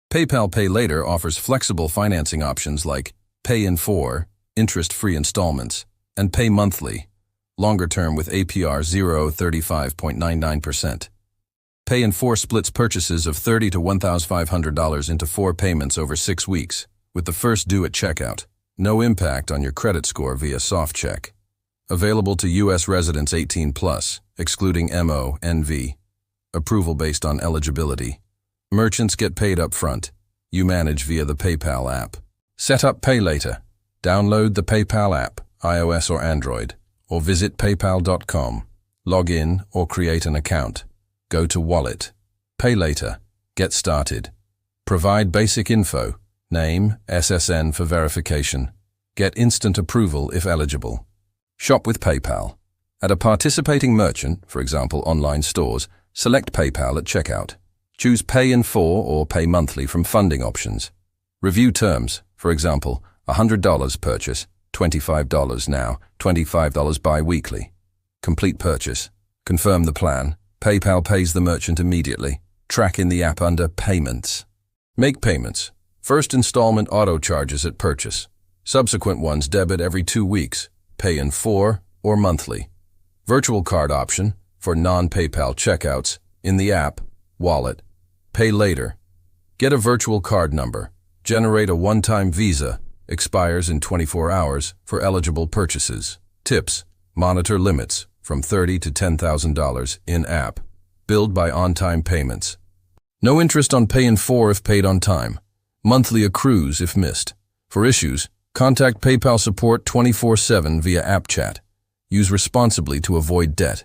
PayPal Pay Later offers flexible financing options like Pay in 4, interest-free installments, and Pay Monthly, longer term with APR 35.99%. Pay in 4 splits purchases of $30 to $1,500 into 4 payments over 6 weeks, with the first due at checkout. No impact on your credit score via soft check. Available to U.S. residents 18+, excluding MO, NV. Approval based on eligibility. Merchants get paid up front. You manage via the PayPal app. Set up Pay Later. Download the PayPal app, iOS or Android, or visit paypal.com. Log in or create an account. Go to Wallet. Pay Later. Get started. Provide basic info. Name, SSN for verification. Get instant approval if eligible. Shop with PayPal. At a participating merchant, for example online stores, select PayPal at checkout. Choose Pay in 4 or Pay Monthly from funding options. Review terms, for example, $100 purchase, $25 now, $25 bi-weekly. Complete purchase. Confirm the plan. PayPal pays the merchant immediately. Track in the app under Payments. Make payments. First installment auto charges at purchase. Subsequent ones debit every 2 weeks. Pay in 4 or monthly. Virtual card option for non-PayPal checkouts in the app, Wallet. Pay Later. Get a virtual card number. Generate a one-time Visa. Expires in 24 hours for eligible purchases. Tips. Monitor limits from $30 to $10,000 in-app. Billed by on-time payments. No interest on Pay in 4 if paid on time. Monthly accrues if missed. For issues, contact PayPal support 24/7 via app chat. Use responsibly to avoid debt.